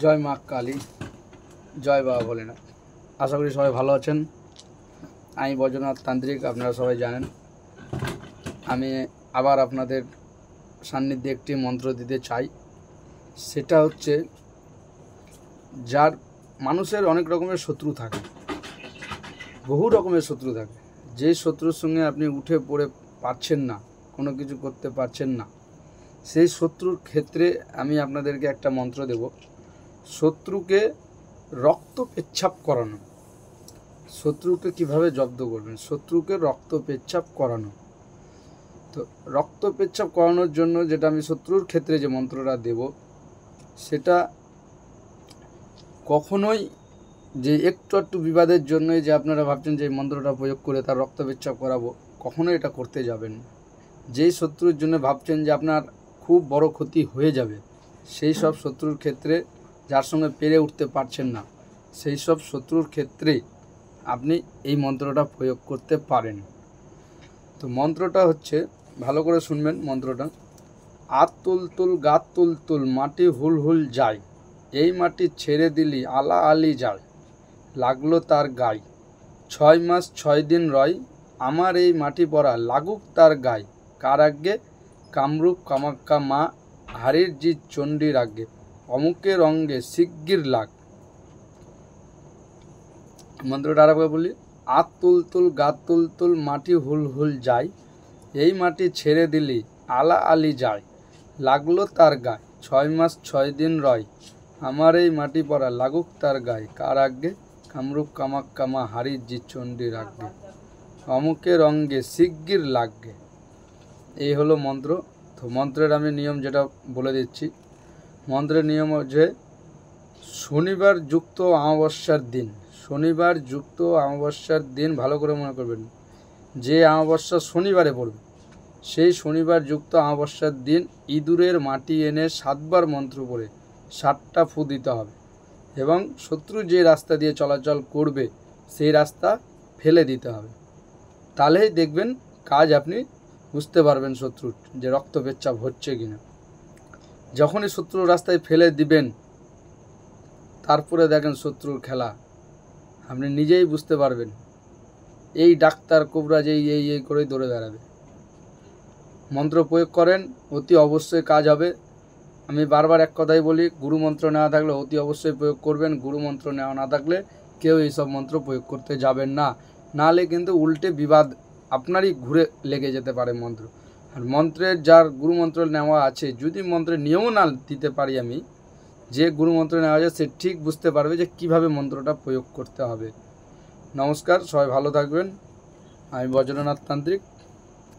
জয় মা কালী, জয় বাবা ভোলেনাথ। আশা করি সবাই ভালো আছেন। আমি বৈদ্যনাথ তান্ত্রিক, আপনারা সবাই জানেন। আমি আবার আপনাদের সান্নিধ্যে একটি মন্ত্র দিতে চাই। সেটা হচ্ছে, যার মানুষের অনেক রকমের শত্রু থাকে, বহু রকমের শত্রু থাকে। যে শত্রুর সঙ্গে আপনি উঠে পড়ে পারছেন না, কোনো কিছু করতে পারছেন না, সেই শত্রুর ক্ষেত্রে আমি আপনাদেরকে একটা মন্ত্র দেব। শত্রুকে রক্ত পেচ্ছাপ করানো। শত্রুকে কিভাবে জব্দ করবেন? শত্রুকে রক্ত পেচ্ছাপ করানো। তো রক্ত পেচ্ছাপ করানোর জন্য যেটা আমি শত্রুর ক্ষেত্রে যে মন্ত্রটা দেব, সেটা কখনোই যে একটু বিবাদের জন্যই যে আপনারা ভাবছেন যে এই মন্ত্রটা প্রয়োগ করে তার রক্ত পেচ্ছাপ করাবো, কখনোই এটা করতে যাবেন না। যেই শত্রুর জন্য ভাবছেন যে আপনার খুব বড় ক্ষতি হয়ে যাবে, সেই সব শত্রুর ক্ষেত্রে, যার সঙ্গে পেরে উঠতে পারছেন না, সেই সব শত্রুর ক্ষেত্রে আপনি এই মন্ত্রটা প্রয়োগ করতে পারেন। তো মন্ত্রটা হচ্ছে, ভালো করে শুনবেন মন্ত্রটা। আত তুল তুল গাত তুল তুল মাটি হুল হুল যায়, এই মাটি ছেড়ে দিলি আলা আলি যায়, লাগলো তার গায় 6 মাস 6 দিন রয়, আমার এই মাটি পড়া লাগুক তার গায়, কার আজ্ঞে? কামরূপ কামাক্কা মা হারির জি চণ্ডীর আজ্ঞে, অমুকের অঙ্গে শিগগির লাগ। মন্ত্রটা আরেকবার বলি। আত তুল তুল গাত তুল তুল মাটি হুল হুল যায়, এই মাটি ছেড়ে দিলি আলা আলি যায়, লাগলো তার গায় 6 মাস 6 দিন রয়, আমার এই মাটি পড়া লাগুক তার গায়, কার আজ্ঞে? কামরূপ কামাক্কা মা হারির জি চণ্ডীর আজ্ঞে, অমুকের অঙ্গে শিগগির লাগবে। এই হলো মন্ত্র। তো মন্ত্রের আমি নিয়ম যেটা বলে দিচ্ছি। মন্ত্রের নিয়ম হচ্ছে, শনিবার যুক্ত অমাবস্যার দিন, শনিবার যুক্ত অমাবস্যার দিন, ভালো করে মনে করবেন, যে অমাবস্যা শনিবারে পড়বে, সেই শনিবার যুক্ত অমাবস্যার দিন ইঁদুরের মাটি এনে 7 বার মন্ত্র পড়ে 7টা ফু দিতে হবে, এবং শত্রু যে রাস্তা দিয়ে চলাচল করবে সেই রাস্তা ফেলে দিতে হবে। তাহলেই দেখবেন কাজ, আপনি বুঝতে পারবেন শত্রুর যে রক্ত পেচ্ছাপ হচ্ছে কিনা। যখনই শত্রুর রাস্তায় ফেলে দিবেন, তারপরে দেখেন শত্রুর খেলা, আপনি নিজেই বুঝতে পারবেন। এই ডাক্তার কোবরা যেই এই করেই দৌড়ে বেড়াবে। মন্ত্র প্রয়োগ করেন, অতি অবশ্যই কাজ হবে। আমি বারবার এক কথাই বলি, গুরু মন্ত্র নেওয়া থাকলে অতি অবশ্যই প্রয়োগ করবেন। গুরু মন্ত্র নেওয়া না থাকলে কেউ এইসব মন্ত্র প্রয়োগ করতে যাবেন না, নাহলে কিন্তু উল্টে বিবাদ আপনারই ঘুরে লেগে যেতে পারে মন্ত্র। আর মন্ত্রের, যার গুরু মন্ত্র নেওয়া আছে, যদি মন্ত্রের নিয়মও না দিতে পারি আমি, যে গুরু মন্ত্র নেওয়া আছে সে ঠিক বুঝতে পারবে যে কিভাবে মন্ত্রটা প্রয়োগ করতে হবে। নমস্কার, সবাই ভালো থাকবেন। আমি বৈদ্যনাথ তান্ত্রিক।